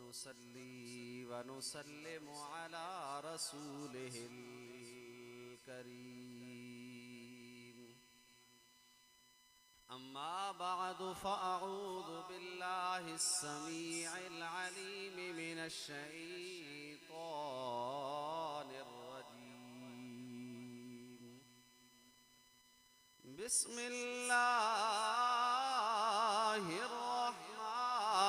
नुसल्ली व नुसल्लिमु अला रसूलिहिल करीम। अम्मा बअदु फ़अऊज़ु बिल्लाहिस समीइल अलीम मिनश शैतानिर रजीम। बिस्मिल्लाहिर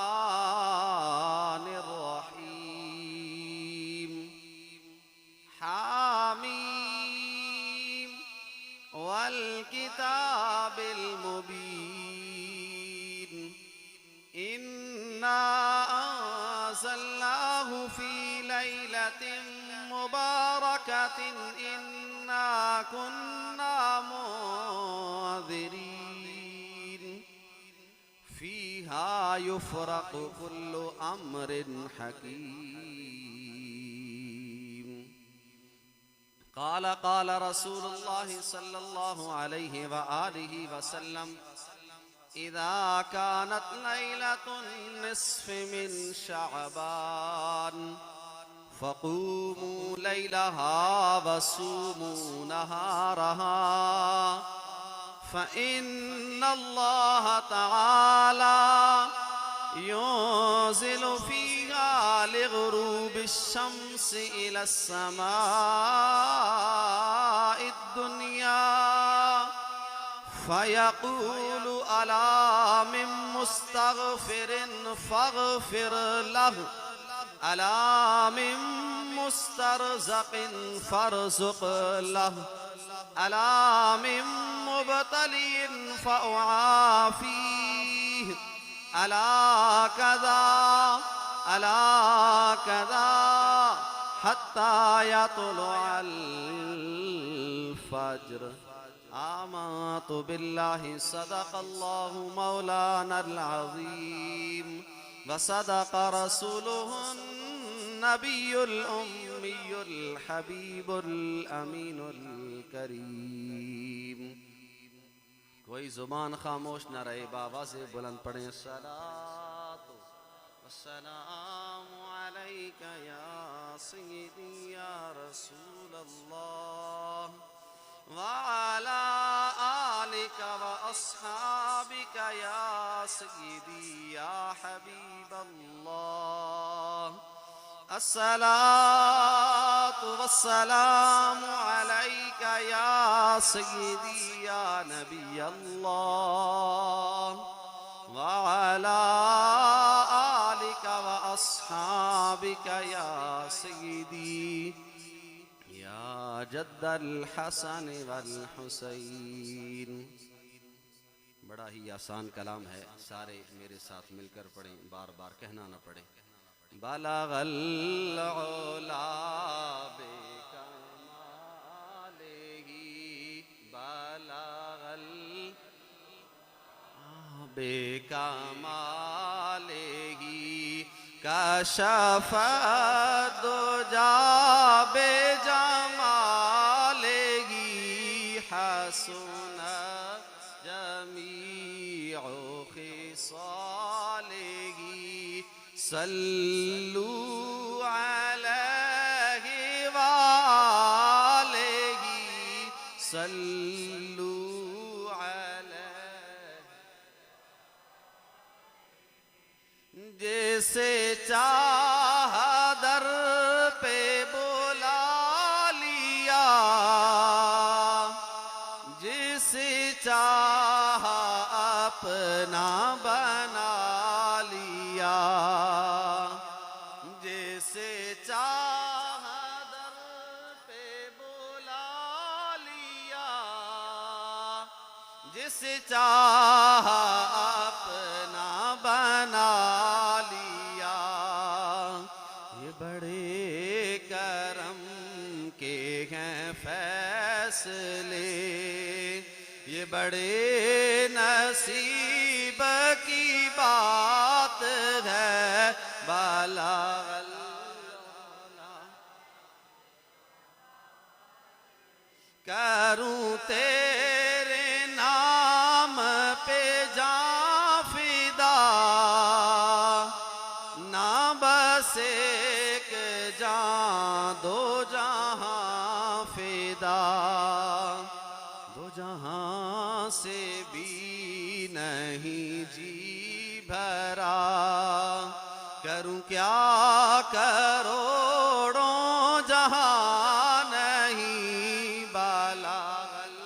रहमानिर रहीम। हामीम वल किताबिल मुबीन। इन्ना अंज़लनाहु फी लैलतिन मुबारकतिन इन्ना कुन्ना मुंज़िरीन। फीहा युफ़रक़ु कुल्लु अम्रिन हकीम। क़ाल क़ाल रसूलुल्लाहि सल्लल्लाहु अलैहि व आलिहि वसल्लम इज़ा कानत लैलतुन निस्फ़ि मिन शअबान फ़क़ूमू लैलहा वसूमू नहारहा फ़इन्नल्लाह तआला युंज़िलु फ़ीहा लिग़ुरूबिश शम्सि इलस समाइद दुनिया फ़यक़ूलु अला मिन मुस्तग़फ़िरिन फ़ग़फ़िर लहु अला मिन मुस्तरज़क़िन फ़रज़ुक़ लहु अला मिन मुब्तलिइन फ़अआफ़ीह अला कज़ा हत्ता यतलुअल फ़ज्र। आमन्तु बिल्लाहि सदक़ल्लाहु मौलानल अज़ीम व सदक़ रसूलुहुन नबियुल उम्मियुल हबीबुल अमीनुल करीम। कोई जुबान खामोश न रहे, बाबा से बुलंद पढ़ें सलातो वस्सलामु अलैका या सय्यदी या रसूलल्लाह व अला आलिका व अस्हाबिका या सय्यदी या हबीबल्लाह। अस्सलातु वस्सलामु अलैका या सय्यदी या नबियल्लाह व अला आलिका व अस्हाबिका या सय्यदी या जद्दल हसन वल हुसैन। बड़ा ही आसान कलाम है, सारे मेरे साथ मिलकर पढ़ें, बार बार कहना न पड़े। बलगल उला बेकमालिही बलगल बेकमालिही कशफ़ दुजा बेजमालिही हसन जमीउ खिसालिही सल्लू अलैहि वालिही सल्लू अलैहि। जैसे चाह दर पे बुला लिया, जिसे चाह अपना बना लिया, जैसे चाह दर पे बुला लिया, जिसे चाह अपना बना लिया। ये बड़े करम के हैं फैसले, ये बड़े नसीब की बात है। बलगल करूं तेरे नाम पे जां फिदा, ना बस एक जान दो जहां फिदा, दो जहां से भी नहीं जी भरा। करूं क्या करोड़ों जहां नहीं बलागल।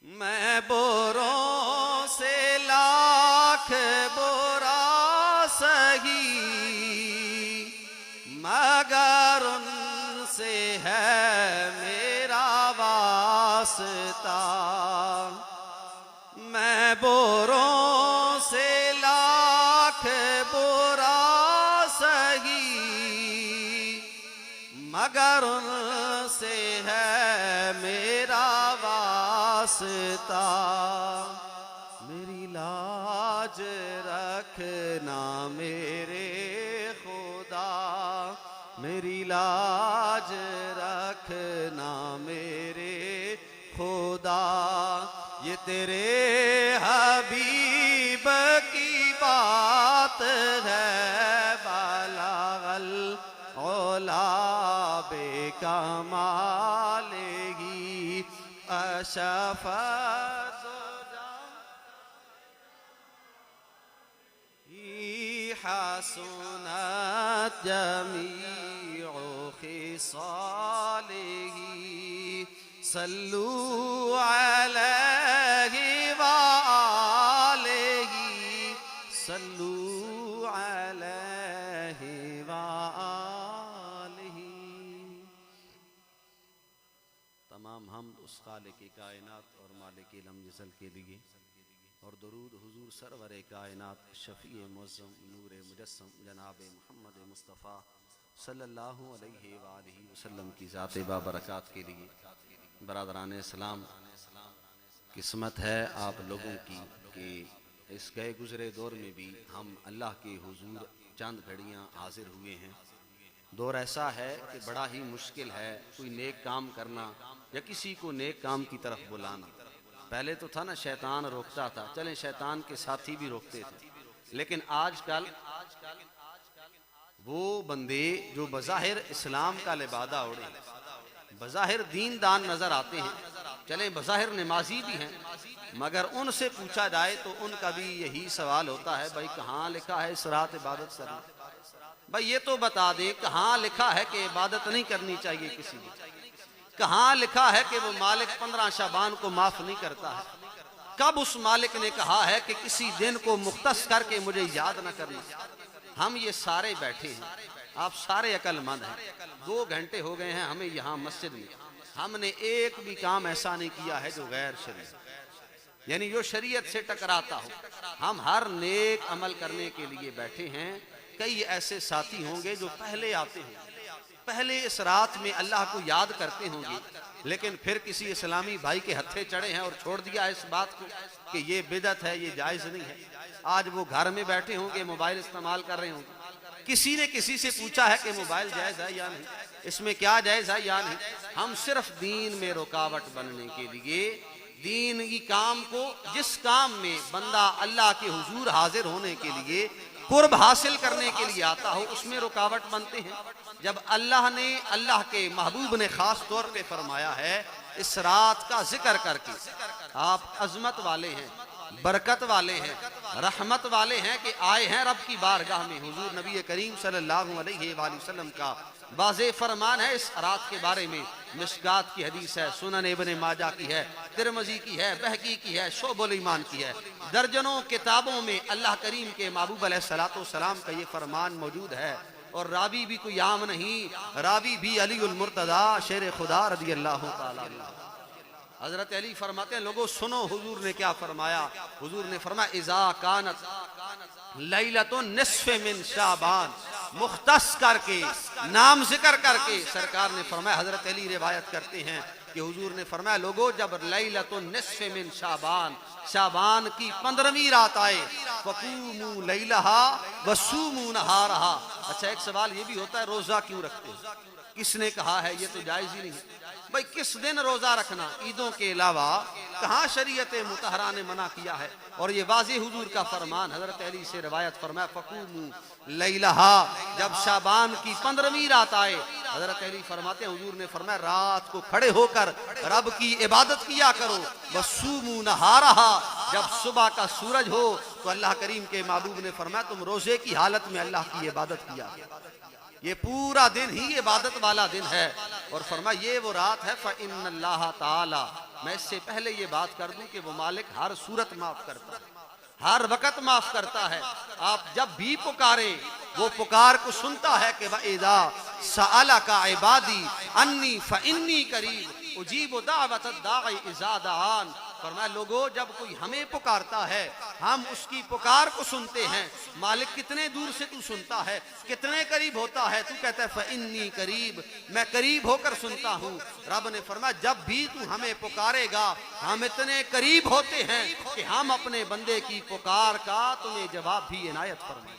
मैं बोरों से लाख बोरा सही, मगर उनसे है मेरा वास्ता। मैं बोरों से लाख बोरा सही, मगर उनसे है मेरा वास्ता। मेरी लाज रखना मेरे खुदा, मेरी लाज रखना मेरे खुदा। ये तेरे हबीब की बात है, बलागल औला बेकमालेही अशफत हसनत जमीउ खिसालिही। सल्लू अलैहि व आलिही, सल्लू अलैहि व आलिही। तमाम हमद उस खालिक कायनात और मालिक लम यज़ल के लिए, और दरूद हुजूर सरवर कायनात शफ़ी मुअज़्ज़म नूर मुजस्सम जनाब मोहम्मद मुस्तफ़ा सल्लल्लाहु अलैहि वालैहि वसल्लम की ज़ात बाबरकात के लिए। बरादरान इस्लाम, किस्मत है आप लोगों की कि इस गए गुज़रे दौर में भी हम अल्लाह के हुजूर चंद घड़ियाँ हाजिर हुए हैं। दौर ऐसा है कि बड़ा ही मुश्किल है कोई नेक काम करना या किसी को नेक काम की तरफ बुलाना। पहले तो था ना, शैतान रोकता था, चलें शैतान के साथी भी रोकते थे, लेकिन आजकल वो बंदे जो बज़ाहिर इस्लाम का लिबादा ओढ़े, बज़ाहिर दीनदान नजर आते हैं, चलें बज़ाहिर नमाजी भी हैं, मगर उनसे पूछा जाए तो उनका भी यही सवाल होता है, भाई कहाँ लिखा है इस रात इबादत करना? भाई ये तो बता दे कहाँ लिखा है कि इबादत नहीं करनी चाहिए किसी की? कहाँ लिखा है कि वो मालिक 15 शाबान को माफ नहीं करता है? कब उस मालिक ने कहा है कि किसी दिन को मुख्तस करके मुझे याद न करना? हम ये सारे बैठे हैं, आप सारे अक्लमंद हैं, 2 घंटे हो गए हैं हमें यहाँ मस्जिद में, हमने एक भी काम ऐसा नहीं किया है जो गैर शरीयत, यानी जो शरीयत से टकराता हो। हम हर नेक अमल करने के लिए बैठे हैं। कई ऐसे साथी होंगे जो पहले आते होंगे, पहले इस रात में अल्लाह को याद करते होंगे, लेकिन फिर किसी इस्लामी भाई के हत्थे चढ़े हैं और छोड़ दिया इस बात को कि ये बिदअत है, ये जायज़ नहीं है। आज वो घर में बैठे होंगे, मोबाइल इस्तेमाल कर रहे होंगे, किसी ने किसी से पूछा है कि मोबाइल जायज़ है या नहीं, इसमें क्या जायज़ है या नहीं। हम सिर्फ दीन में रुकावट बनने के लिए, दीन की काम को, जिस काम में बंदा अल्लाह के हुजूर हाजिर होने के लिए, कुर्ब हासिल करने के लिए आता हो, उसमें रुकावट बनते हैं। जब अल्लाह ने, अल्लाह के महबूब ने खास तौर पे फरमाया है इस रात का जिक्र करके, आप अजमत वाले हैं, बरकत वाले हैं, रहमत वाले हैं कि आए हैं रब की बारगाह में। हुजूर नबी करीम सल्लल्लाहु अलैहि वसल्लम का वाज़े फरमान है इस रात के बारे में। मिशकात की हदीस है, सुनन इब्ने माजा की है, तिरमिज़ी की है, बहकी की है, शोबुल ईमान की है, दर्जनों किताबों में अल्लाह करीम के महबूब अलैहिस्सलातु वस्सलाम का ये फरमान मौजूद है। और रावी भी कोई आम नहीं, रावी भी अलीउल मुर्तज़ा शेर खुदा रज़ी अल्लाह तआला अन्हु। हजरत अली फरमाते हैं, लोगों सुनो हुजूर ने क्या फरमाया। हुजूर ने फरमाया इज़ा कानत लैलतुन निस्फ़े मिन शाबान, मुख्तस करके, नाम जिक्र करके सरकार ने फरमाया, हजरत अली रिवायत करते हैं कि हुजूर ने फरमाया, लोगों जब लैलतुन निस्फ़े मिन शाबान, शाबान की 15वीं रात आए, फकूमू लैलहा वसूमू नहारहा। अच्छा, एक सवाल ये भी होता है, रोजा क्यों रखते हैं? किसने कहा है? ये तो जायज ही नहीं है भाई। किस दिन रोजा रखना? ईदों के अलावा कहाँ शरीयत मुतहरा ने मना किया है? और ये वाज़े हुजूर का फरमान, हजरत अली से रवायत फरमाया फकूमू लैलहा, जब शाबान की 15वीं रात आए, हजरत अली फरमाते हैं हुजूर ने फरमाया रात को खड़े होकर रब की इबादत किया करो। वसूमू नहारहा, जब सुबह का सूरज हो तो अल्लाह करीम के महबूब ने फरमाया तुम रोजे की हालत में अल्लाह की इबादत किया। ये पूरा दिन ही इबादत वाला दिन है। और फरमाया ये वो रात है फ़इन्नल्लाह ताला, मैं इससे पहले ये बात कर दूं कि वो मालिक हर सूरत माफ करता है, हर वक्त माफ करता है। आप जब भी पुकारे वो पुकार को सुनता है कि वइज़ा सअलका इबादी अन्नी फ़इन्नी करीब उजीबु दावत दाई इज़ा दान। फरमाया लोगों, जब कोई हमें पुकारता है हम उसकी पुकार को सुनते हैं। मालिक कितने दूर से तू सुनता है, कितने करीब होता है? तू कहता है फ़इन्नी करीब, मैं करीब होकर सुनता हूँ। रब ने फरमाया जब भी तू हमें पुकारेगा हम इतने करीब होते हैं कि हम अपने बंदे की पुकार का तुम्हें जवाब भी इनायत फरमाएंगे।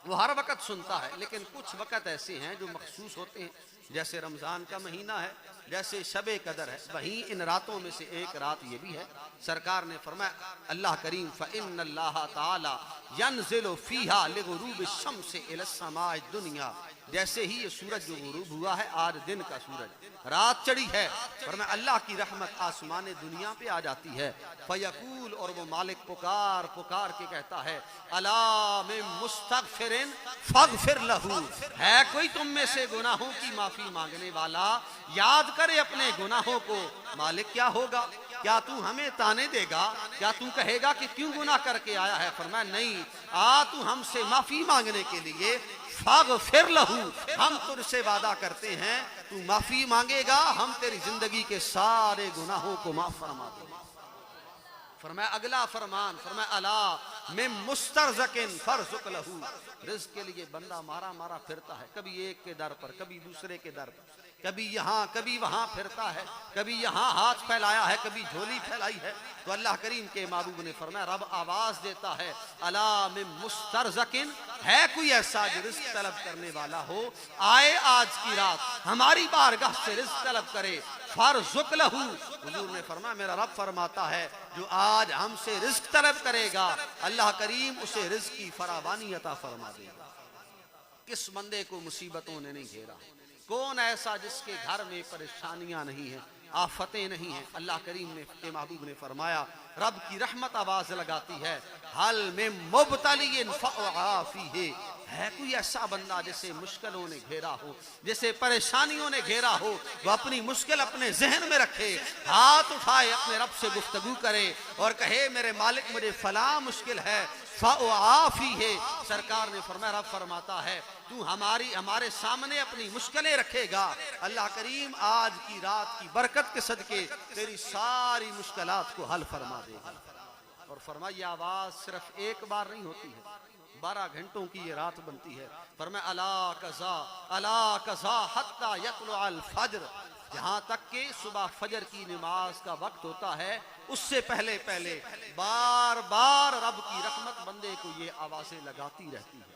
वो हर वक्त सुनता है, लेकिन कुछ वक्त ऐसे हैं जो मखसूस होते हैं, जैसे रमज़ान का महीना है, जैसे शबे कदर है। वहीं इन रातों में से एक रात ये भी है, सरकार ने फरमाया अल्लाह करीम फ़इन्नल्लाह ताला यनज़िलु फ़ीहा लिग़ुरूबि शम्स इला समाए दुनिया, जैसे ही ये सूरज जो गुरूब हुआ है, आज दिन का सूरज, रात चढ़ी है, फरमाया अल्लाह की रहमत आसमान दुनिया पे आ जाती है। फयकूल, और वो मालिक पुकार पुकार के कहता है अला मिन मुस्तगफिरिन फगफिर लहू, है कोई तुम में से गुनाहों की माफी मांगने वाला? याद करे अपने गुनाहों को। मालिक क्या होगा? क्या तू हमें ताने देगा? क्या तू कहेगा कि क्यों गुनाह करके आया है? फरमाया नहीं, आ तू हमसे माफी मांगने के लिए, फागफिर लहू, हम तुझसे वादा करते हैं तू माफी मांगेगा हम तेरी जिंदगी के सारे गुनाहों को माफ फरमा देंगे। फरमाया अगला फरमान, फरमाया अला में मुस्तरज़किन फरज़ुक लहू, रिज़्क़ के लिए बंदा मारा मारा फिरता है, कभी एक के दर पर, कभी दूसरे के दर पर, कभी यहाँ कभी वहाँ फिरता है, कभी यहाँ हाथ फैलाया है, कभी झोली फैलाई है। तो अल्लाह करीम के महबूब ने फरमाया रब आवाज देता है अला मिन मुस्तरज़किन, है कोई ऐसा जो रिज़्क़ तलब करने वाला हो, आए आज की रात हमारी बारगाह से रिज़्क़ तलब करे, फरज़ुक लहू। हुजूर ने फरमाया मेरा रब फरमाता है जो आज हमसे रिज़्क़ तलब करेगा अल्लाह करीम उसे रिज़्क़ की फरावानी अता फरमा देगा। किस बंदे को मुसीबतों ने नहीं घेरा? कौन ऐसा जिसके घर में परेशानियां नहीं है, आफतें नहीं हैं? अल्लाह करीम ने के महबूब ने फरमाया रब की रहमत आवाज लगाती है हल में मुब्तलियन फअआफीहे, है कोई ऐसा बंदा जिसे मुश्किलों ने घेरा हो, जिसे परेशानियों ने घेरा हो, वो अपनी मुश्किल अपने जहन में रखे, हाथ उठाए अपने रब से गुफ्तगू करे और कहे मेरे मालिक मुझे फला मुश्किल है, फअआफीहे। सरकार ने फरमाया रब फरमाता है तू हमारे सामने अपनी मुश्किलें रखेगा, अल्लाह करीम आज की रात की बरकत के सदके तेरी सारी मुश्किलात को हल फरमा देगा। और फरमाया ये आवाज सिर्फ एक बार नहीं होती है, 12 घंटों की ये रात बनती है। फरमाया अला कज़ा हत्ता यतलुअल फज्र, यहाँ तक कि सुबह फजर की नमाज का वक्त होता है उससे पहले पहले बार बार रब की रहमत बंदे को ये आवाजें लगाती रहती है।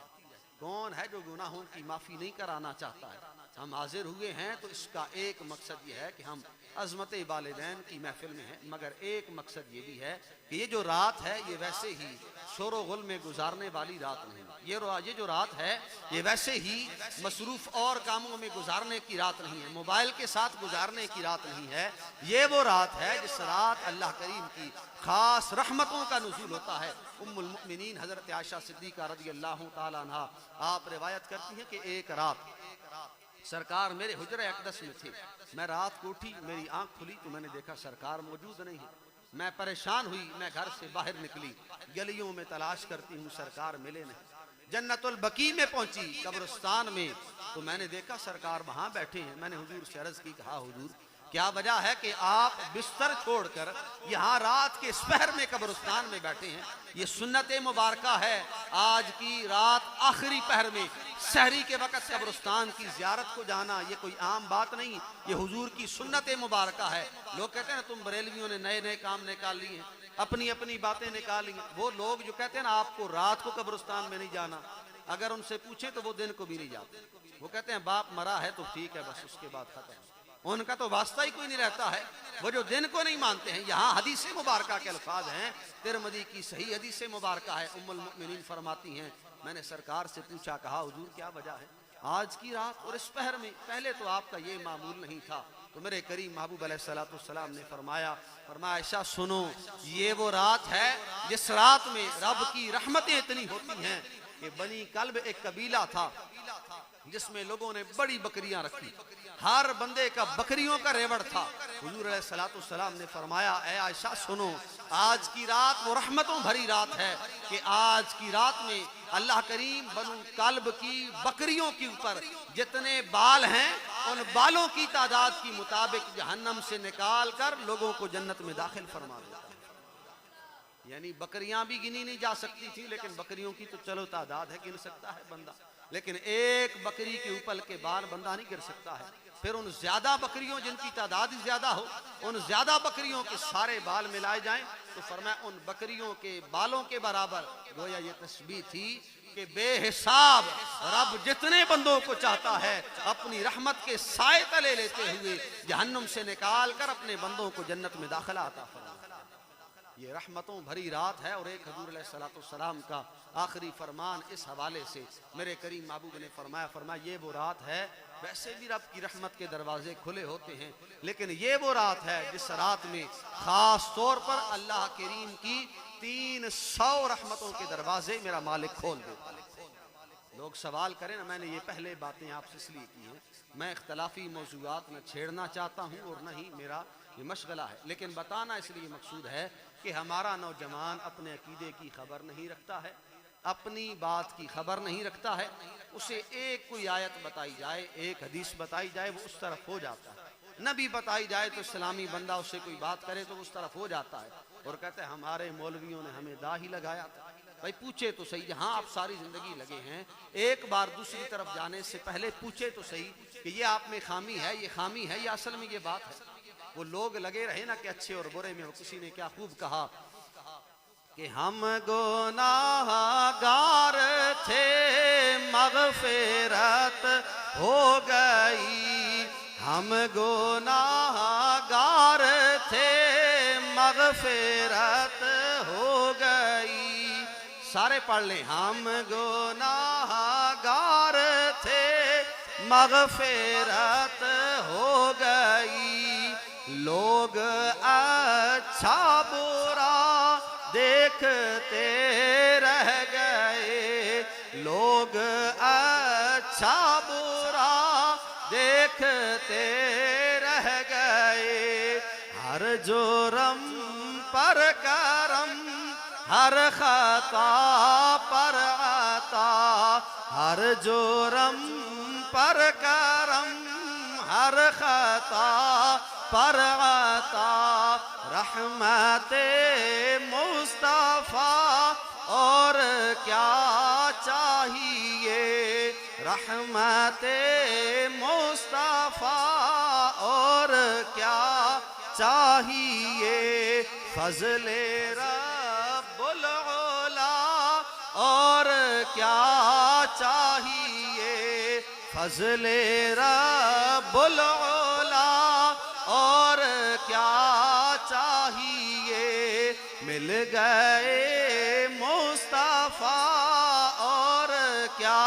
कौन है जो गुनाहों की माफी नहीं कराना चाहता है? हम हाजिर हुए हैं तो इसका एक मकसद ये है कि हम अजमत वालिदैन की महफिल में हैं, मगर एक मकसद ये भी है कि ये जो रात है ये वैसे ही शोरो गुल में गुजारने वाली रात नहीं, ये जो रात है ये वैसे ही मसरूफ और कामों में गुजारने की रात नहीं है, मोबाइल के साथ गुजारने की रात नहीं है। ये वो रात है जिस रात अल्लाह करीम की खास रहमतों का नुज़ूल होता है। उम्मुल मुमिनीन हजरत आयशा सिद्दीक़ा रज़ियल्लाहु ताला अन्हा आप रिवायत करती हैं कि एक रात सरकार मेरे हुजरे अक़दस में थे, मैं रात को उठी, मेरी आंख खुली तो मैंने देखा सरकार मौजूद नहीं है। मैं परेशान हुई, मैं घर से बाहर निकली, गलियों में तलाश करती हूँ, सरकार मिले नहीं। जन्नतुल बकी में पहुंची, कब्रिस्तान में, तो मैंने देखा सरकार वहां बैठे हैं। मैंने हुजूर से अर्ज की, कहा हुजूर क्या वजह है कि आप बिस्तर छोड़कर यहाँ रात के पहर में कब्रिस्तान में बैठे हैं? ये सुन्नत मुबारका है, आज की रात आखिरी पहर में सहरी के वक़्त कब्रिस्तान की ज़ियारत को जाना ये कोई आम बात नहीं, ये हुजूर की सुन्नत मुबारका है। लोग कहते हैं तुम बरेलवियों ने नए नए काम निकाल लिए हैं, अपनी अपनी बातें निकाल ली। वो लोग जो कहते हैं ना आपको रात को कब्रिस्तान में नहीं जाना, अगर उनसे पूछे तो वो दिन को भी नहीं जाते। वो कहते हैं बाप मरा है तो ठीक है, बस उसके बाद खत्म। उनका तो वास्ता ही कोई नहीं रहता है, वो जो दिन को नहीं मानते हैं। यहाँ हदीस मुबारका के अल्फाज हैं, तिरमिज़ी की सही हदीस मुबारका है। उम्मुल मुमिनीन फरमाती हैं, मैंने सरकार से पूछा, कहा हुजूर क्या वजह है आज की रात और इस पहर में? पहले तो आपका ये मामूल नहीं था। तो मेरे करीम महबूब अलैहिस्सलाम ने फरमाया ऐसा सुनो, ये वो रात है जिस रात में रब की रहमतें इतनी होती हैं कि बनी कल्ब एक कबीला था जिसमें लोगों ने बड़ी बकरियां रखी, हर बंदे का बकरियों का रेवड़ था। हुजूर अलैहिस्सलाम ने फरमाया, ऐ आयशा सुनो, आज की रात वो रहमतों भरी रात है कि आज की रात में अल्लाह करीम बनु कल्ब की बकरियों के ऊपर जितने बाल हैं उन बालों की तादाद के मुताबिक जहन्नम से निकाल कर लोगों को जन्नत में दाखिल फरमा देता है। यानी बकरियां भी गिनी नहीं जा सकती थी, लेकिन बकरियों की तो चलो तादाद है, गिन सकता है बंदा, लेकिन एक बकरी के ऊपर के बाल बंदा नहीं गिर सकता है। फिर उन ज्यादा बकरियों जिनकी तादाद ज्यादा हो, उन ज्यादा बकरियों के सारे बाल मिलाए जाएं तो फरमाया उन बकरियों के बालों के बराबर। गोया ये तस्बीह थी कि बेहिसाब रब जितने बंदों को चाहता है अपनी रहमत के साए तले लेते हुए जहन्नुम से निकाल कर अपने बंदों को जन्नत में दाखिला अता फरमाता। ये रहमतों भरी रात है। और एक हुजूर अलैहिस्सलाम का आखिरी फरमान इस हवाले से मेरे करीम महबूब ने फरमाया ये वो रात है, वैसे भी रब की रहमत के दरवाजे खुले होते हैं, लेकिन ये वो रात है जिस रात में खास तौर पर अल्लाह करीम की 300 रहमतों के दरवाजे मेरा मालिक खोल देता है। लोग सवाल करें ना, मैंने ये पहले बातें आपसे इसलिए की हैं, मैं इख्तलाफी मौज़ूआत न छेड़ना चाहता हूँ और न ही मेरा ये मशगला है, लेकिन बताना इसलिए मकसूद है कि हमारा नौजवान अपने अकीदे की खबर नहीं रखता है, अपनी बात की खबर नहीं रखता है। उसे एक कोई आयत बताई जाए, एक हदीस बताई जाए, वो उस तरफ हो जाता है। नबी बताई जाए तो इस्लामी बंदा उससे कोई बात करे तो उस तरफ हो जाता है और कहते हैं हमारे मौलवियों ने हमें दा ही लगाया था। भाई पूछे तो सही, जहाँ आप सारी जिंदगी लगे हैं, एक बार दूसरी तरफ जाने से पहले पूछे तो सही कि ये आप में खामी है, ये खामी है, ये असल में ये बात है। वो लोग लगे रहे ना कि अच्छे और बुरे में। किसी ने क्या खूब कहा कि हम गुनाहगार थे मग़फ़िरत हो गई, हम गुनाहगार थे मग़फ़िरत हो गई। सारे पढ़ लें, हम गुनाहगार थे मग़फ़िरत हो गई। लोग अच्छा बुरा देखते रह गए, लोग अच्छा बुरा देखते रह गए। हर जुर्म पर करम, हर खता पर आता, हर जुर्म पर करम, हर खता पर आता। रहमते मुस्तफा और क्या चाहिए, रहमते मुस्तफा और क्या चाहिए। फजले रब्बुल उला और क्या चाहिए, फजले रब्बुल उला और क्या चाहिए। मिल गए मुस्तफा और क्या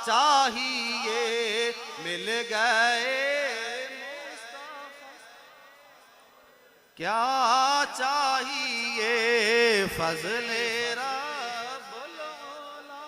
चाहिए, मिल गए मुस्तफा क्या चाहिए। फजले रब्बुल उला।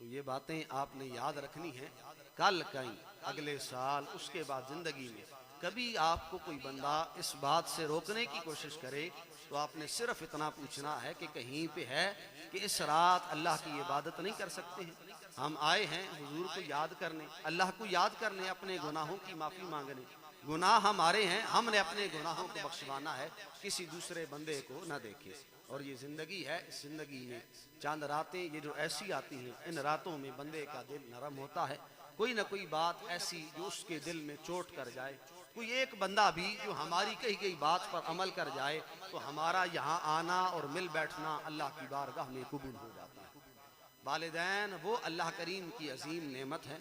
तो ये बातें आपने याद रखनी है। कल कहीं अगले साल उसके बाद जिंदगी में कभी आपको कोई बंदा इस बात से रोकने की कोशिश करे तो आपने सिर्फ इतना पूछना है कि कहीं पे है कि इस रात अल्लाह की इबादत नहीं कर सकते हैं। हम आए हैं हुजूर को याद करने, अल्लाह को याद करने, अपने गुनाहों की माफ़ी मांगने। गुनाह हमारे हैं, हमने अपने गुनाहों को बख्शवाना है, किसी दूसरे बंदे को न देखे। और ये ज़िंदगी है, इस ज़िंदगी में चंद रातें ये जो ऐसी आती हैं, इन रातों में बंदे का दिल नरम होता है। कोई ना कोई बात ऐसी जो उसके दिल में चोट कर जाए, कोई एक बंदा भी जो हमारी कही गई बात पर अमल कर जाए तो हमारा यहाँ आना और मिल बैठना अल्लाह की बारगाह में कबूल हो जाता है। वालिदैन वो अल्लाह करीम की अजीम नेमत है।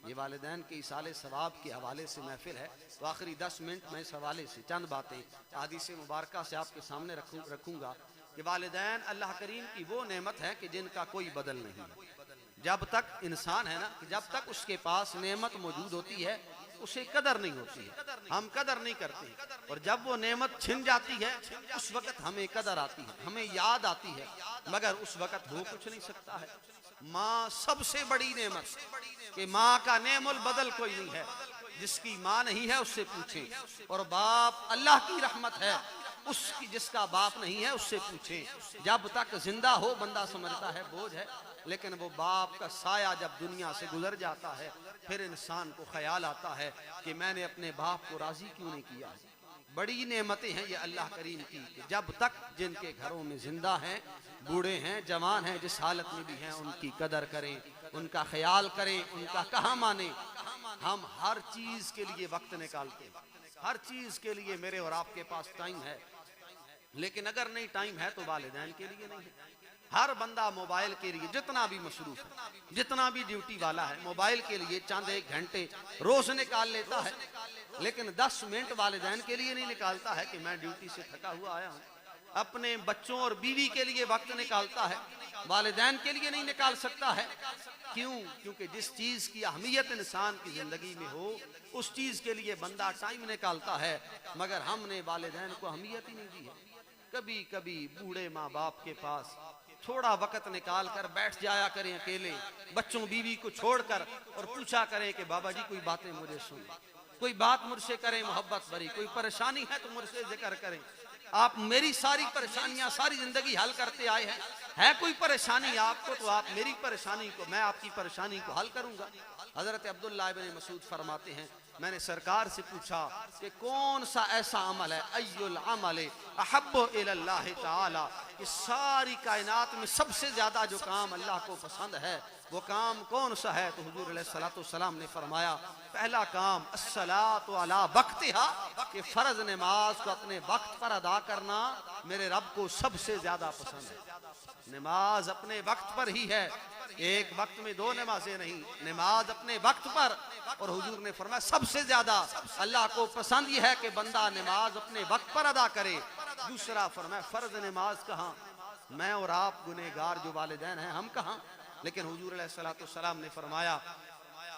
ये वालिदैन के इसाले सवाब के हवाले से महफिल है, तो आखिरी 10 मिनट में इस हवाले से चंद बातें हदीस मुबारका से आपके सामने रखूंगा कि वालिदैन अल्लाह करीम की वो नेमत है कि जिनका कोई बदल नहीं है। जब तक इंसान है ना, कि जब तक उसके पास नेमत मौजूद होती है उसे कदर नहीं होती है, हम कदर नहीं करते, और जब वो नेमत छिन जाती है उस वक्त हमें कदर आती है, हमें याद आती है, मगर उस वक्त हो कुछ नहीं सकता है। माँ सबसे बड़ी नेमत, कि माँ का नेमुल बदल कोई नहीं है। जिसकी माँ नहीं है उससे पूछें, और बाप अल्लाह की रहमत है उसकी, जिसका बाप नहीं है उससे पूछें। जब तक जिंदा हो बंदा समझता है बोझ है, लेकिन वो बाप का साया जब दुनिया से गुजर जाता है फिर इंसान को ख्याल आता है कि मैंने अपने बाप को राजी क्यों नहीं किया। बड़ी नेमतें हैं ये अल्लाह करीम की, जब तक जिनके घरों में जिंदा हैं, बूढ़े हैं, जवान हैं, जिस हालत में भी हैं, उनकी कदर करें, उनका ख्याल करें, उनका कहा माने। हम हर चीज के लिए वक्त निकालते हैं, हर चीज के लिए मेरे और आपके पास टाइम है, लेकिन अगर नहीं टाइम है तो वालिदैन के लिए नहीं है। हर बंदा मोबाइल के लिए जितना भी मसरूफ है, जितना भी ड्यूटी वाला है, मोबाइल के लिए चंद 1 घंटे रोज निकाल लेता है, लेकिन 10 मिनट वालिदैन के लिए नहीं निकालता है कि मैं ड्यूटी से थका हुआ आया हूँ। अपने बच्चों और बीवी के लिए वक्त निकालता है, वालिदैन के लिए नहीं निकाल सकता है। क्यों? क्योंकि जिस चीज की अहमियत इंसान की जिंदगी में हो उस चीज के लिए बंदा टाइम निकालता है, मगर हमने वालिदैन को अहमियत ही नहीं दी है। कभी कभी बूढ़े माँ बाप के पास थोड़ा वक्त निकाल कर बैठ जाया करें अकेले, बच्चों बीवी को छोड़कर, और पूछा करें कि बाबा जी कोई बातें मुझे सुन, कोई बात मुझसे करें मोहब्बत भरी, कोई परेशानी है तो मुझसे जिक्र करें। आप मेरी सारी परेशानियां सारी जिंदगी हल करते आए हैं, है कोई परेशानी आपको तो आप मेरी परेशानी को, मैं आपकी परेशानी को हल करूंगा। हजरत अब्दुल्लाह इब्न मसूद फरमाते हैं, मैंने सरकार से पूछा कि कौन सा ऐसा अमल है, अय्युल अमल अहब्बु इलल्लाह ताला, कि सारी कायनात में सबसे ज्यादा जो काम अल्लाह को पसंद है वो काम कौन सा है। तो हुजूर अलैहिस्सलातु वस्सलाम ने फरमाया, पहला काम अस्सलातु अला वक्तिहा, कि फर्ज नमाज को अपने वक्त पर अदा करना मेरे रब को सबसे ज्यादा पसंद है। नमाज अपने वक्त पर ही है, एक वक्त में 2 नमाजें नहीं, नमाज अपने वक्त पर। और हुजूर ने फरमाया सबसे ज्यादा अल्लाह को पसंद ये है कि बंदा नमाज अपने वक्त पर अदा करे। दूसरा फरमाया फर्ज नमाज कहाँ, मैं और आप गुनहगार जो वालिदैन हैं हम कहाँ, लेकिन हुजूर अलैहिस्सलातु वस्सलाम ने फरमाया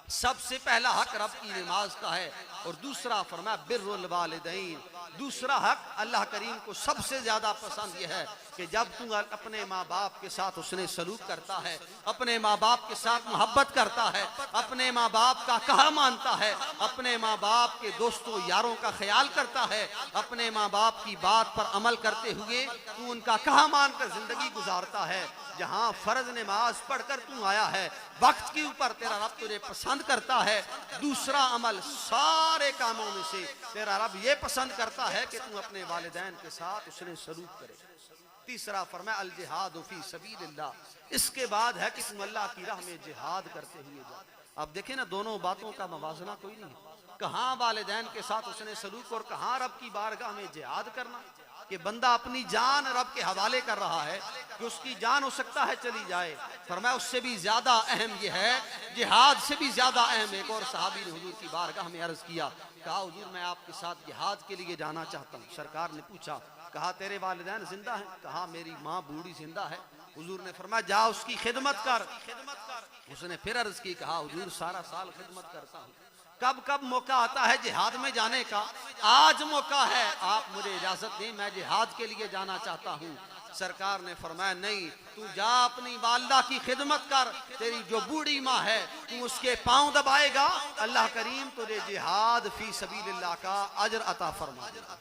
सबसे पहला हक रब की नमाज का है, और दूसरा फरमाया बिर्रुल वालिदैन, दूसरा हक अल्लाह करीम को सबसे ज्यादा पसंद यह है कि जब तू अपने माँ बाप के साथ उसने सलूक करता है, अपने माँ बाप के साथ मोहब्बत करता है, अपने माँ बाप का कहा मानता है, अपने माँ बाप के दोस्तों यारों का ख्याल करता है, अपने माँ बाप की बात पर अमल करते हुए तू उनका कहा मानकर जिंदगी गुजारता है। जहाँ फर्ज नमाज पढ़कर तू आया है, वक्त के ऊपर तेरा रब तुझे पसंद करता है। दूसरा अमल सारे कामों में से तेरा रब ये पसंद करता है कि तू अपने वालिदैन के साथ उसने सलूक करे। तीसरा फरमाया अल जिहाद फी सबीलिल्लाह, इसके बाद है कि तुम अल्लाह की राह में जिहाद करते हुए जाओ। अब देखें ना, दोनों बातों का मवाजना कोई नहीं है, कहाँ वालिदैन के साथ उसने सलूक और कहाँ रब की बारगाह में जिहाद करना। कि बंदा अपनी जान रब के हवाले कर रहा है कि उसकी जान हो सकता है चली जाए, फरमाया उससे भी ज्यादा अहम यह है, जिहाद से भी ज्यादा अहम। एक और सहाबी ने हुजूर की बारगाह में अर्ज किया, कहा हुजूर मैं आपके साथ जिहाद के लिए जाना चाहता हूँ। सरकार ने पूछा, कहा तेरे वालिदैन जिंदा हैं? कहा मेरी माँ बूढ़ी जिंदा है। हुजूर ने फरमाया जा उसकी खिदमत कर। उसने फिर अर्ज की, कहा हुजूर सारा साल खिदमत करता हूँ, कब कब मौका आता है जिहाद में जाने का, आज मौका है, आप मुझे इजाजत दें, मैं जिहाद के लिए जाना चाहता हूँ। सरकार ने फरमाया नहीं, तू जा अपनी वालिदा की खिदमत कर, तेरी जो बूढ़ी माँ है तू उसके पांव दबाएगा, अल्लाह करीम तुझे जिहाद फी सबीलिल्लाह का अजर अता फरमा देगा।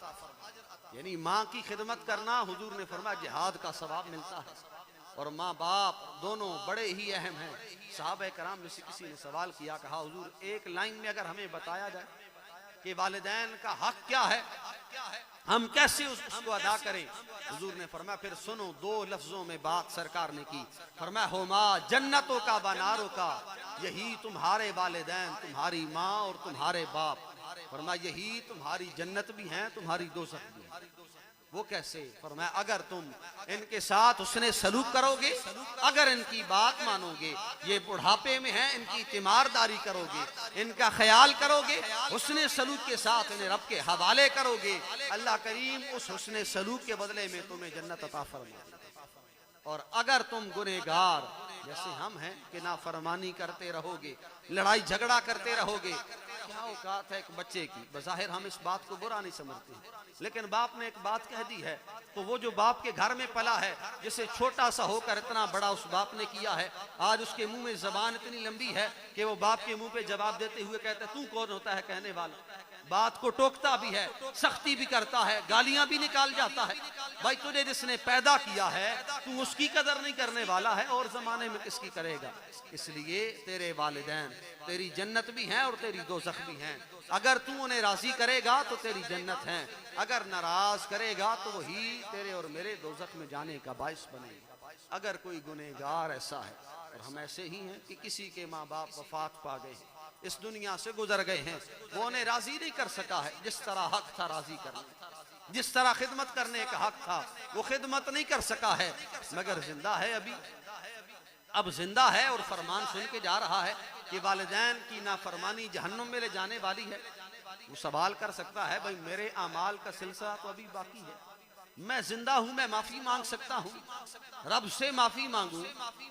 यानी माँ की खिदमत करना, हुजूर ने फरमाया जिहाद का सवाब मिलता है। और माँ बाप दोनों बड़े ही अहम हैं। सहाबा कराम में से किसी ने सवाल किया, कहा हुजूर एक लाइन में अगर हमें बताया जाए कि वालिदैन का हक क्या है, हम कैसे उसको अदा करें। हुजूर ने फरमाया फिर सुनो, 2 लफ्जों में बात सरकार ने की। फरमाया होमा जन्नतों का बनारों का, यही तुम्हारे वालिदैन, तुम्हारी माँ और तुम्हारे बाप। फरमाया यही तुम्हारी जन्नत भी है, तुम्हारी दोज़ख भी है। वो कैसे? फरमाया अगर तुम इनके साथ उसने सलूक करोगे, अगर इनकी बात मानोगे, ये बुढ़ापे में है, इनकी तीमारदारी करोगे, इनका ख्याल करोगे, उसने सलूक के साथ इन्हें रब के हवाले करोगे, अल्लाह करीम उस हुस्ने सलूक के बदले में तुम्हें जन्नत अता फरमाएगा। और अगर तुम गुनहगार जैसे हम हैं कि नाफरमानी करते रहोगे, लड़ाई झगड़ा करते रहोगे, क्या औकात है एक बच्चे की? बज़ाहिर हम इस बात को बुरा नहीं समझते, लेकिन बाप ने एक बात कह दी है तो वो जो बाप के घर में पला है, जिसे छोटा सा होकर इतना बड़ा उस बाप ने किया है, आज उसके मुंह में जबान इतनी लंबी है कि वो बाप के मुंह पे जवाब देते हुए कहता है तू कौन होता है कहने वाला। बात को टोकता भी है, सख्ती भी करता है, गालियां भी निकाल जाता है। भाई तुझे जिसने पैदा किया है तू उसकी कदर नहीं करने वाला है और जमाने में किसकी करेगा? इसलिए तेरे वालिदैन तेरी जन्नत भी हैं और तेरी दोज़ख भी हैं। अगर तू उन्हें राजी करेगा तो तेरी जन्नत है, अगर नाराज करेगा तो वही तेरे और मेरे दोज़ख में जाने का बाइस बनेगा। अगर कोई गुनहगार ऐसा है, और हम ऐसे ही हैं कि किसी के माँ बाप वफात पा गए हैं, इस दुनिया से गुजर गए हैं, वो उन्हें राजी नहीं कर सका है जिस तरह हक था राजी करने, जिस तरह खिदमत करने का हक था वो खिदमत नहीं कर सका है, मगर जिंदा है अभी, अब जिंदा है और फरमान सुन के जा रहा है कि वालिदैन की नाफरमानी जहन्नुम में ले जाने वाली है। वो सवाल कर सकता है भाई मेरे अमाल का सिलसिला तो अभी बाकी है, मैं जिंदा हूं, मैं माफी मांग सकता हूं, रब से माफी मांगू,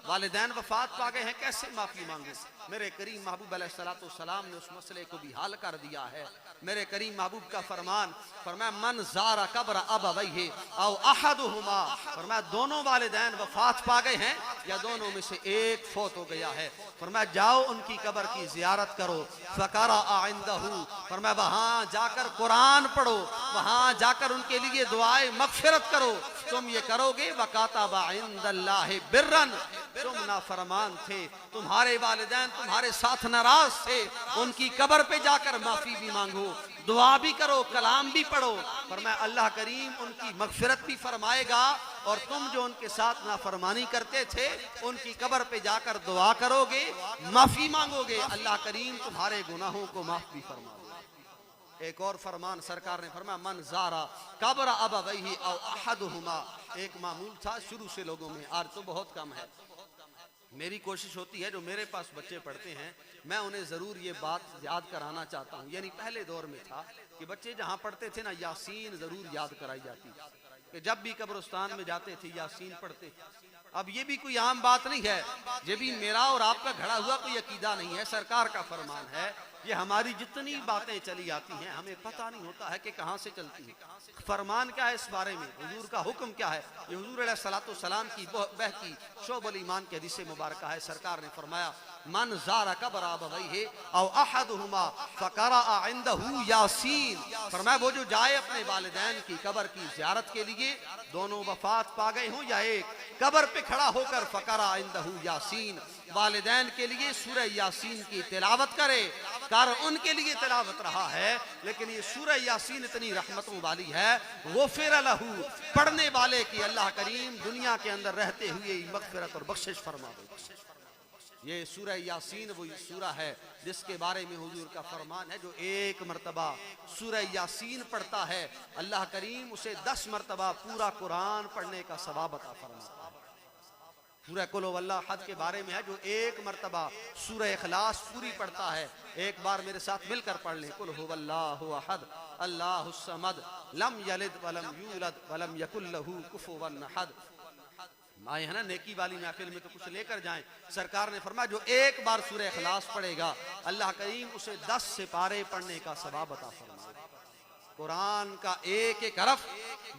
वालिदैन वफात पा गए हैं कैसे माफी मांगू? मेरे करीम महबूब अलैहिस्सलाम ने उस मसले को भी हल कर दिया है। मेरे करीम महबूब का फरमान फरमाया मन ज़ारा कब्र अबवैहि औ अहदुहुमा, फरमाया दोनों वालिदैन वफात पा गए हैं या दोनों में से एक फौत हो गया है, फरमाया जाओ उनकी कब्र की जियारत करो, फ़क़रा इंदहु, फरमाया वहां जाकर कुरान पढ़ो, वहां जाकर उनके लिए दुआए मग़फ़िरत करो। तुम ये करोगे वकातबा इंदल्लाहि बिर्रन, तुम नाफरमान थे, तुम्हारे वालिदैन तुम्हारे साथ नाराज थे, उनकी कब्र पे जाकर माफी भी मांगो, दुआ भी करो, कलाम भी पढ़ो, फरमाया अल्लाह करीम उनकी मग़फ़िरत भी फरमाएगा। और तुम जो उनके साथ नाफरमानी करते थे उनकी कब्र पे जाकर दुआ करोगे, माफी मांगोगे, अल्लाह करीम तुम्हारे गुनाहों को माफ भी फरमाएगा। एक और फरमान सरकार ने फरमाया मन ज़ारा कब्र अबवैहि औ अहदुहुमा, एक मामूल था शुरू से लोगों में, आज तो बहुत कम है। मेरी कोशिश होती है जो मेरे पास बच्चे पढ़ते हैं मैं उन्हें ज़रूर ये बात याद कराना चाहता हूँ। यानी पहले दौर में था कि बच्चे जहाँ पढ़ते थे ना यासीन ज़रूर याद कराई जाती कि जब भी कब्रिस्तान में जाते थे यासीन पढ़ते। अब ये भी कोई आम बात नहीं है, ये भी मेरा और आपका घड़ा हुआ कोई अकीदा नहीं है, सरकार का फरमान है। ये हमारी जितनी बातें चली आती हैं हमें पता नहीं होता है कि कहाँ से चलती है, फरमान क्या है इस बारे में, हुजूर का हुक्म क्या है। ये हुजूर अलैहिस्सलाम की बहकी शोबुल ईमान की हदीस मुबारक है। सरकार ने फरमाया मन ज़ारा कब्र अबवैहि औ अहदुहुमा फ़क़रा इंदहु यासीन, फरमाया वो जो जाए अपने वालिदैन की कब्र की ज़ियारत के लिए, दोनों वफात पा गए हों या एक, कब्र पे खड़ा होकर फ़क़रा इंदहु यासीन, वालिदैन के लिए सूरह यासीन की तिलावत करे। कर उनके लिए तिलावत रहा है, लेकिन ये सूरह यासीन इतनी रहमतों वाली है, गुफ़िर लहू, पढ़ने वाले की अल्लाह करीम दुनिया के अंदर रहते हुए मग़फ़िरत और बख्शिश फरमा दे। ये सूरह यासीन वो सूरह है जिसके बारे में हुजूर का फरमान है जो एक मरतबा सूरह यासीन पढ़ता है अल्लाह करीम उसे 10 मरतबा पूरा कुरान पढ़ने का सवाब अता फरमाता है। सूरह कुल हुवल्लाह अहद के बारे में है जो एक मरतबा सूरह इखलास पूरी पढ़ता है। एक बार मेरे साथ मिलकर पढ़ लें, कुल हुवल्लाहु अहद अल्लाहुस समद लम यलिद वलम यूलद वलम यकुल लहू कुफुवन अहद। आए हैं ना नेकी वाली महफिल में तो कुछ लेकर जाएं। सरकार ने फरमाया जो एक बार सूरह इखलास पढ़ेगा अल्लाह करीम उसे 10 सिपारे पढ़ने का सवाब अता फरमाएगा। कुरान का एक एक हरफ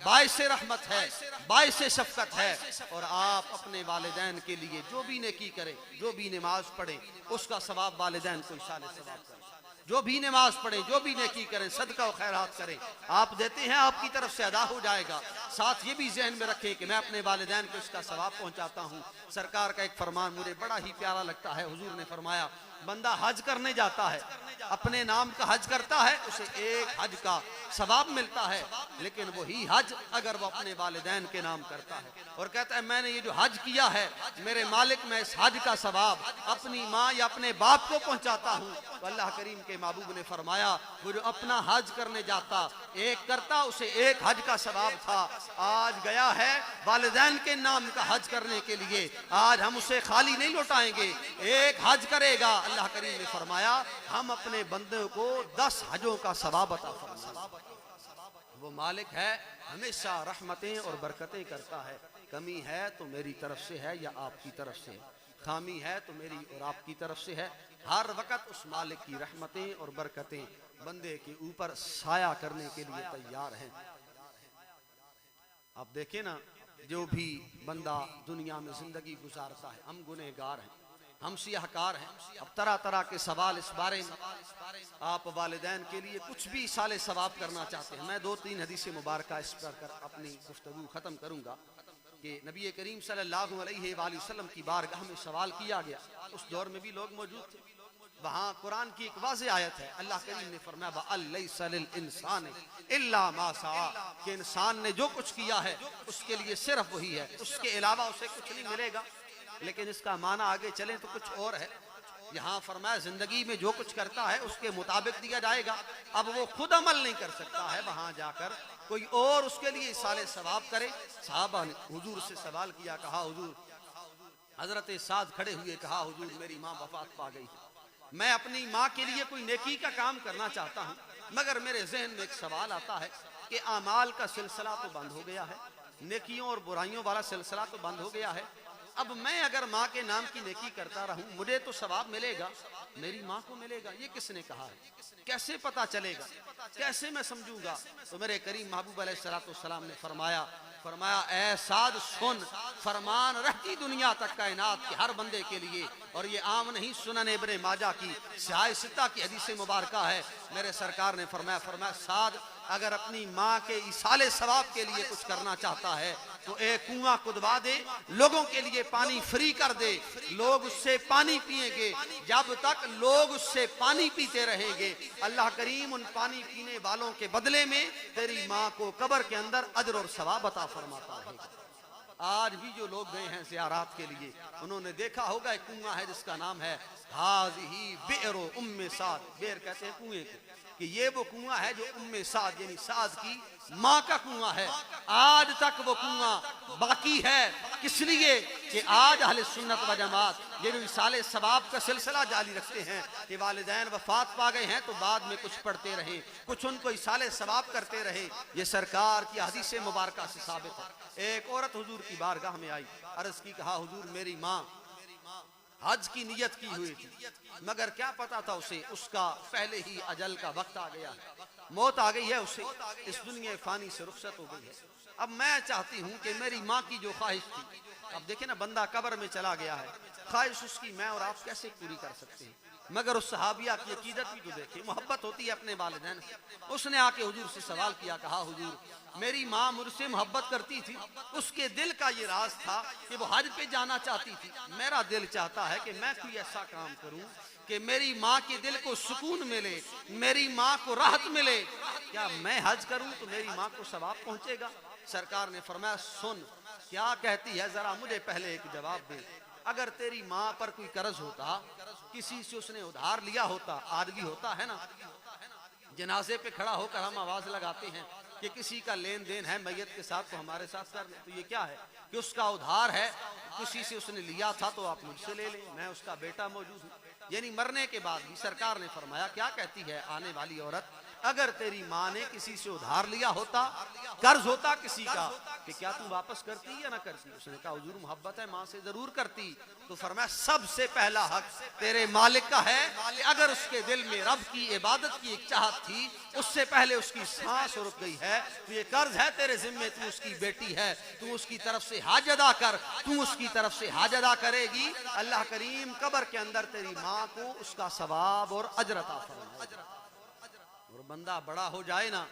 बाइस रहमत है, बाइस शफकत है। और आप अपने वालिदैन के लिए जो भी नेकी करें, जो भी नमाज पढ़े उसका सवाब वालिदैन को इशारे सवाब करें। जो भी नमाज पढ़े, जो भी नेकी करें, सदका और खैरात करें, आप देते हैं आपकी तरफ से अदा हो जाएगा। साथ ये भी जहन में रखें कि मैं अपने वालिदैन को इसका सवाब पहुंचाता हूँ। सरकार का एक फरमान मुझे बड़ा ही प्यारा लगता है। हुजूर ने फरमाया बंदा हज करने जाता है, अपने नाम का हज करता है, उसे एक हज का सवाब मिलता है। लेकिन वही हज अगर वो अपने वालिदैन के नाम करता है और कहता है मैंने ये जो हज किया है मेरे मालिक, मैं इस हज का सवाब अपनी माँ या अपने बाप को पहुंचाता हूँ, तो अल्लाह करीम के महबूब ने फरमाया वो जो अपना हज करने जाता एक करता उसे एक हज का सवाब था, आज गया है वालिदैन के नाम का हज करने के लिए, आज हम उसे खाली नहीं लौटाएंगे, एक हज करेगा। अल्लाह करीम ने फरमाया हम अपने बंदे को 10 हजों का सवाब अता फरमाएंगे। वो मालिक है, हमेशा रहमतें और बरकतें करता है। कमी है तो मेरी तरफ से है या आपकी तरफ से, खामी है तो मेरी और आपकी तरफ से है। हर वक्त उस मालिक की रहमतें और बरकतें बंदे के ऊपर साया करने के लिए तैयार हैं। आप देखें ना, जो भी बंदा दुनिया में जिंदगी गुजारता है, हम गुनहगार हैं, हम सियाहकार हैं। अब तरह तरह के सवाल इस बारे में, आप वालिदैन के लिए कुछ भी साले सवाब करना चाहते हैं। मैं 2-3 हदीस मुबारक इस पर कर अपनी गुफ्तगू खत्म करूंगा कि नबी करीम सल्लल्लाहु अलैहि वसल्लम की बारगाह में सवाल किया गया। उस दौर में भी लोग मौजूद थे। वहाँ कुरान की एक वाज़ेह आयत है, अल्लाह करीम ने फरमाया अलैसा लिल इंसान इल्ला मा सआ, कि इंसान ने जो कुछ किया है उसके लिए सिर्फ वही है, उसके अलावा उसे कुछ नहीं मिलेगा। लेकिन इसका माना आगे चलें तो कुछ और है। यहाँ फरमाया जिंदगी में जो कुछ करता है उसके मुताबिक दिया जाएगा। अब वो खुद अमल नहीं कर सकता है, वहां जाकर कोई और उसके लिए साले सवाब करे। साहबा ने हुजूर से सवाल किया, कहा हुजूर, हजरत साद खड़े हुए, कहा हुजूर मेरी माँ वफात पा गई है, मैं अपनी माँ के लिए कोई नेकी का काम करना चाहता हूँ, मगर मेरे जहन में एक सवाल आता है कि अमाल का सिलसिला तो बंद हो गया है, नेकियों और बुराइयों वाला सिलसिला तो बंद हो गया है। अब मैं अगर माँ के नाम की नेकी करता रहूं, मुझे तो सवाब मिलेगा, मेरी माँ को मिलेगा, ये किसने कहा है, कैसे पता चलेगा, कैसे मैं समझूंगा? तो मेरे करीम महबूब अलैहिस्सलाम ने फरमाया ऐ साद सुन, फरमान रहती दुनिया तक कायनात के हर बंदे के लिए, और ये आम नहीं, सुनन इब्ने माजा की सियाह सित्ता की हदीस मुबारका है। मेरे सरकार ने फरमाया साद अगर अपनी माँ के इसाले सवाब के लिए कुछ करना चाहता है तो एक कुआं खुदवा दे, लोगों के लिए पानी फ्री कर दे, लोग उससे पानी पिएंगे, जब तक लोग उससे पानी पीते रहेंगे अल्लाह करीम उन पानी पीने वालों के बदले में तेरी माँ को कब्र के अंदर अजर और सवाब अता फरमाता रहेगा। आज भी जो लोग गए हैं ज़ियारत के लिए, उन्होंने देखा होगा एक कुआं है जिसका नाम है हाज़िही बि'रो उम्मे साद, बेर कहते हैं कुएं को, कि ये वो कुआं है जो उम्मे साद यानी साद की माँ का कुआं है। आज तक वो कुआं बाकी है, किस लिए कि आज अहले सुन्नत व जमात ये जो इसाले सवाब का सिलसिला जारी रखते हैं कि वालिदैन वफात पा गए हैं तो बाद में कुछ पढ़ते रहे, कुछ उनको इसाले सवाब करते रहे। ये सरकार की हदीस मुबारका से साबित है। एक औरत हुजूर की बारगाह में आई, अर्ज की, कहा हुजूर मेरी माँ हज की नियत की हुई थी, मगर क्या पता था उसे, उसका पहले ही अजल का वक्त आ गया है, मौत आ गई है, उसे इस दुनिया फानी से रुखसत हो गई है। अब मैं चाहती हूँ कि मेरी माँ की जो ख्वाहिश थी, अब देखे ना बंदा कब्र में चला गया है, ख्वाहिश उसकी मैं और आप कैसे पूरी कर सकते हैं? मगर उस सहाबिया की अकीदत भी तो देखिए, मोहब्बत होती है अपने वालिदैन से। उसने आके हुजूर से सवाल किया, कहा हुजूर मेरी माँ मुझसे मोहब्बत करती थी, उसके दिल का ये राज था कि वो हज पे जाना चाहती थी, मेरा दिल चाहता है कि मैं कोई ऐसा काम करूं कि मेरी माँ के दिल को सुकून मिले, मेरी माँ को राहत मिले, क्या मैं हज करूं तो मेरी माँ को सवाब पहुंचेगा? सरकार ने फरमाया सुन, क्या कहती है जरा मुझे पहले एक जवाब दे। अगर तेरी माँ पर कोई कर्ज होता, किसी से उसने उधार लिया होता, आदमी होता है ना, जनाजे पे खड़ा होकर हम आवाज लगाते हैं कि किसी का लेन देन है मैयत के साथ तो हमारे साथ कर ले, तो ये क्या है कि उसका उधार है, किसी से उसने लिया था तो आप मुझसे ले लें, मैं उसका बेटा मौजूद हूँ। यानी मरने के बाद भी सरकार ने फरमाया, क्या कहती है आने वाली औरत, अगर तेरी माँ ने किसी से उधार लिया होता, कर्ज होता किसी का, कि क्या तू वापस करती या ना करती? उसने कहा हुजूर मोहब्बत है माँ से, जरूर करती। तो फरमाया सबसे पहला हक तेरे मालिक का है कि अगर उसके दिल में रब की इबादत की एक चाहत थी, उससे पहले उसकी सांस रुक गई है, तो ये कर्ज है तेरे जिम्मे, तू उसकी बेटी है, तू उसकी तरफ से हज अदा कर, तू उसकी तरफ से हज अदा करेगी, अल्लाह करीम कब्र के अंदर तेरी माँ को उसका सवाब और अजर अता फरमाएगा। और बंदा बड़ा हो जाए ना,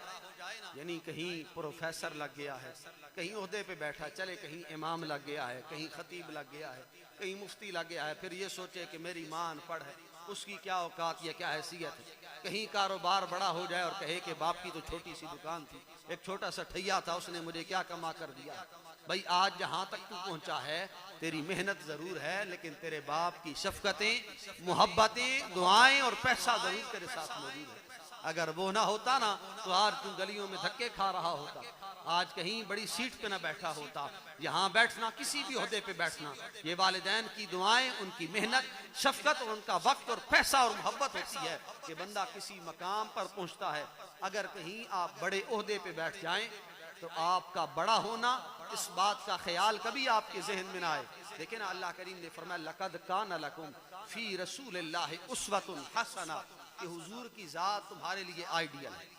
यानी कहीं प्रोफेसर लग गया है, कहीं ओहदे पे बैठा, चले कहीं इमाम लग गया है, कहीं खतीब लग गया है, कहीं मुफ्ती लग गया है, फिर ये सोचे कि मेरी माँ अनपढ़ है, उसकी क्या औकात या क्या हैसियत है। कहीं कारोबार बड़ा हो जाए और कहे कि बाप की तो छोटी सी दुकान थी, एक छोटा सा ठैया था, उसने मुझे क्या कमा कर दिया। भाई आज जहां तक तू पहुंचा है तेरी मेहनत जरूर है, लेकिन तेरे बाप की शफकतें, मोहब्बतें, दुआएं और पैसा जरूर तेरे साथ मौजूद है। अगर वो ना होता ना तो आज तू गलियों में धक्के खा रहा होता, आज कहीं बड़ी सीट पे ना बैठा होता। यहाँ बैठना, किसी भी ओहदे पे बैठना, ये वालिदैन की दुआएं, उनकी मेहनत, शफकत और उनका वक्त और पैसा और मोहब्बत होती है कि बंदा किसी मकाम पर पहुंचता है। अगर कहीं आप बड़े ओहदे पे बैठ जाएं तो आपका बड़ा होना, इस बात का ख्याल कभी आपके जहन में ना आए। देखिए ना, अल्लाह करीम ने फरमाया लक़द कान लकुम फी रसूलिल्लाहि उसवतुन हसना, कि हुजूर की जात तुम्हारे लिए आइडियल है।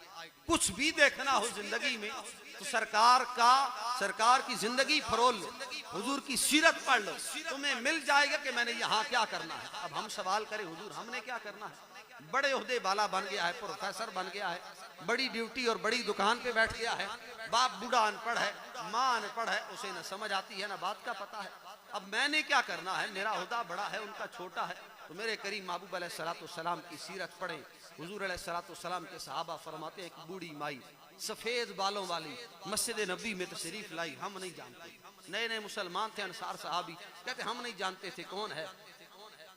कुछ भी देखना हो जिंदगी में तो सरकार की जिंदगी फरोल लो, हुजूर की सीरत पढ़ लो, तुम्हें मिल जाएगा कि मैंने यहाँ क्या करना है। अब हम सवाल करें हुजूर हमने क्या करना है? बड़े ओहदे वाला बन गया है, प्रोफेसर बन गया है, बड़ी ड्यूटी और बड़ी दुकान पे बैठ गया है, बाप बूढ़ा अनपढ़ है, माँ अनपढ़ है, उसे न समझ आती है ना बात का पता है। अब मैंने क्या करना है? मेरा ओहदा बड़ा है, उनका छोटा है। तो मेरे करीम महबूब अलैहिस्सलाम की सीरत पढ़े। हुजूर अलैहिस्सलाम के सहाबा फरमाते हैं कि बूढ़ी माई सफेद बालों वाली मस्जिद नबी में तशरीफ लाई, हम नहीं जानते। नए नए मुसलमान थे अंसार सहाबी, कहते हम नहीं जानते थे कौन है,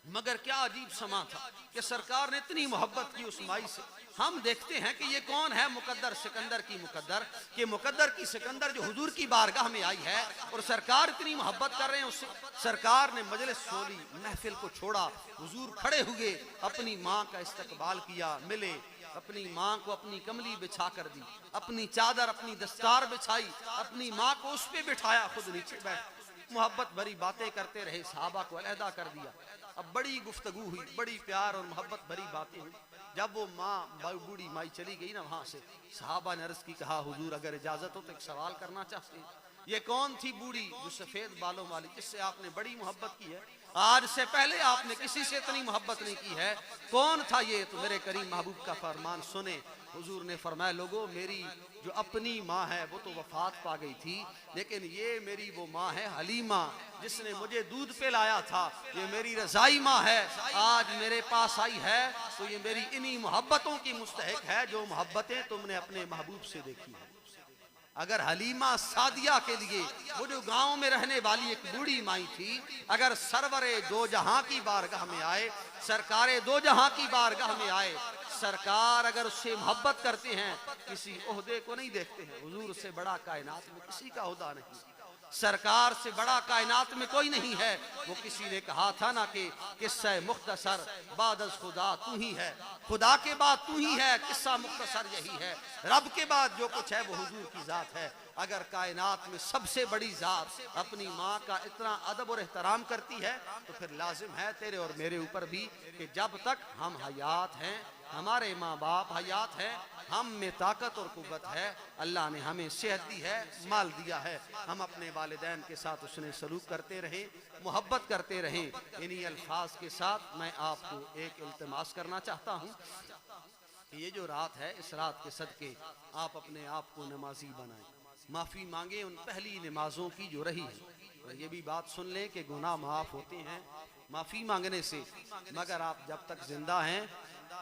मगर क्या अजीब समा था कि सरकार ने इतनी मोहब्बत की उस माई से। हम देखते हैं कि ये कौन है? मुकद्दर सिकंदर की मुकद्दर, कि मुकद्दर की सिकंदर जो हुजूर की बारगाह में आई है और सरकार इतनी मोहब्बत कर रहे हैं उससे। सरकार ने मजलिस खोली, महफिल को छोड़ा, हुजूर खड़े हुए, अपनी माँ का इस्तकबाल किया, मिले, अपनी माँ को अपनी कमली बिछा कर दी, अपनी चादर अपनी दस्तार बिछाई, अपनी माँ को उस पे बिठाया, खुद नीचे बैठ मोहब्बत भरी बातें करते रहे, सहाबा को अलहदा कर दिया। अब बड़ी गुफ्तगू हुई, बड़ी प्यार और मोहब्बत भरी बातें हुई। जब वो माँ बूढ़ी माई चली गई ना वहां से, सहाबा ने अर्ज की, कहा हुजूर अगर इजाजत हो तो एक सवाल करना चाहते हैं। ये कौन थी बूढ़ी जो सफेद बालों वाली, जिससे आपने बड़ी मोहब्बत की है? आज से पहले आपने किसी से इतनी मोहब्बत नहीं की है, कौन था ये? तो मेरे करीम महबूब का फरमान सुने। हुजूर ने फरमाया, लोगों मेरी जो अपनी माँ है वो तो वफात पा गई थी, लेकिन ये मेरी वो माँ है हलीमा, जिसने मुझे दूध पिलाया था, ये मेरी रज़ाई माँ है, आज मेरे पास आई है तो ये मेरी इन्हीं मोहब्बतों की मुस्तहिक है जो मोहब्बतें तुमने अपने महबूब से देखी है। अगर हलीमा सादिया के लिए, वो जो गांव में रहने वाली एक बूढ़ी माई थी, अगर सरवरे दो जहां की बारगाह में आए, सरकारे दो जहां की बारगाह में आए, सरकार अगर उससे मोहब्बत करते हैं, किसी ओहदे को नहीं देखते हैं। हुजूर से बड़ा कायनात में किसी का ओहदा नहीं, सरकार से बड़ा कायनात में कोई नहीं है। वो किसी ने कहा था ना कि किस्सा मुख्तसर बादस खुदा तू ही है, खुदा के बाद तू ही है, किस्सा मुख्तसर यही है, रब के बाद जो कुछ है वो हुजूर की जात है। अगर कायनात में सबसे बड़ी जात अपनी माँ का इतना अदब और एहतराम करती है तो फिर लाजिम है तेरे और मेरे ऊपर भी कि जब तक हम हयात हैं, हमारे माँ बाप हयात हैं, हम में ताकत और कुव्वत है, अल्लाह ने हमें सेहत दी है, माल दिया है, हम अपने वालिदैन के साथ उसने सलूक करते रहें, मोहब्बत करते रहें। इन्हीं अल्फाज के साथ मैं आपको एक इल्तिमास करना चाहता हूँ कि ये जो रात है, इस रात के सदके आप अपने आप को नमाजी बनाएं, माफ़ी मांगे उन पहली नमाजों की जो रही है। और ये भी बात सुन लें कि गुनाह माफ़ होते हैं माफ़ी मांगने से, मगर आप जब तक जिंदा हैं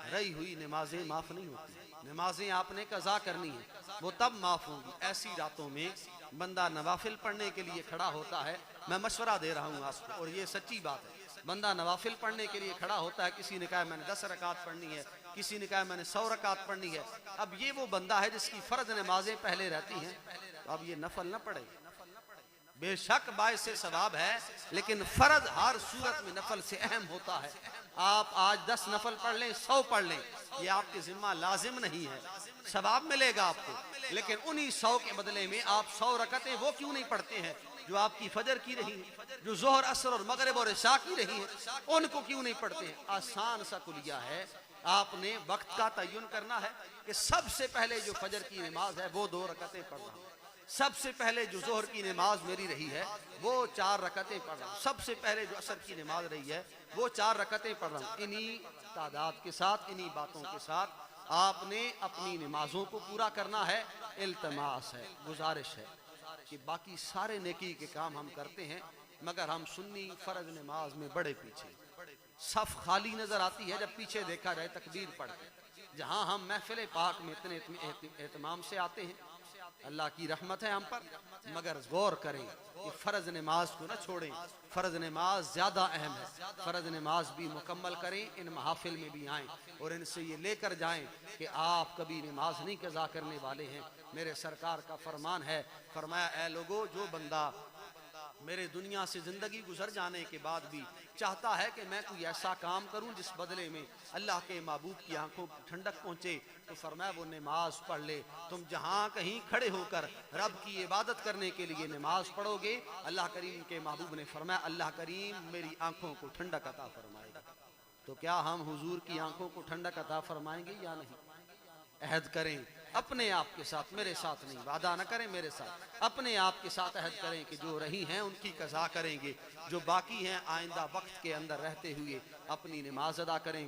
रही हुई नमाजें माफ़ नहीं होती। नमाजें आपने कज़ा करनी है, वो तब माफ़ होंगी ऐसी रातों में बंदा नवाफिल पढ़ने के लिए खड़ा होता है। मैं मशवरा दे रहा हूँ आपको और ये सच्ची बात है, बंदा नवाफिल पढ़ने के लिए खड़ा होता है, किसी ने कहा मैंने 10 रकात पढ़नी है, किसी ने कहा मैंने 100 रकात पढ़नी है। अब ये वो बंदा है जिसकी फ़र्ज नमाजें पहले रहती हैं, तो अब ये नफल न पढ़े, बेशक बायस से सवाब है, लेकिन फर्ज हर सूरत में नफल से अहम होता है। आप आज 10 नफल पढ़ लें, 100 पढ़ लें, ये आपके जिम्मा लाजिम नहीं है, सवाब मिलेगा आपको, लेकिन उन्हीं 100 के बदले में आप 100 रकतें वो क्यों नहीं पढ़ते हैं जो आपकी फजर की रही है, जो जोहर असर और मगरिब और इशा की रही है, उनको क्यों नहीं पढ़ते हैं? आसान सा कुलिया है, आपने वक्त का तयन करना है कि सबसे पहले जो फजर की नमाज है वो 2 रकतें पढ़ रहा हूँ, सबसे पहले जो जोहर की नमाज मेरी रही है वो 4 रकतें पढ़ रहा हूँ, सबसे पहले जो असर की नमाज रही है वो 4 रकतें पढ़ रहा हूँ। इन्हीं तादाद के साथ, इन्हीं बातों के साथ आपने अपनी नमाजों को पूरा करना है। इल्तमास है, गुजारिश है कि बाकी सारे नेकी के काम हम करते हैं, मगर हम सुन्नी फर्ज नमाज में बड़े पीछे। सफ खाली नजर आती है जब पीछे देखा जाए तकबीर पढ़ के। जहां हम महफिल पाक में इतने एहतमाम से आते हैं, अल्लाह की रहमत है हम पर, मगर गौर करें कि फ़र्ज नमाज को ना छोड़ें। फ़र्ज नमाज ज़्यादा अहम है। फ़र्ज नमाज भी मुकम्मल करें, इन महाफिल में भी आएँ और इनसे ये लेकर जाएं कि आप कभी नमाज नहीं कज़ा करने वाले हैं। मेरे सरकार का फरमान है, फरमाया ऐ लोगो, जो बंदा मेरे दुनिया से ज़िंदगी गुजर जाने के बाद भी चाहता है कि मैं कोई ऐसा काम करूं जिस बदले में अल्लाह के महबूब की आंखों को ठंडक पहुंचे, तो फरमाया वो नमाज पढ़ ले। तुम जहां कहीं खड़े होकर रब की इबादत करने के लिए नमाज पढ़ोगे, अल्लाह करीम के महबूब ने फरमाया अल्लाह करीम मेरी आंखों को ठंडक अता फरमाएगा। तो क्या हम हुजूर की आंखों को ठंडक अता फरमाएंगे या नहीं? अहद करें अपने आप के साथ, मेरे साथ नहीं, वादा न करें मेरे साथ, अपने आप के साथ अहद करें कि जो रही हैं उनकी कज़ा करेंगे, जो बाकी हैं आइंदा वक्त के अंदर रहते हुए अपनी नमाज अदा करेंगे।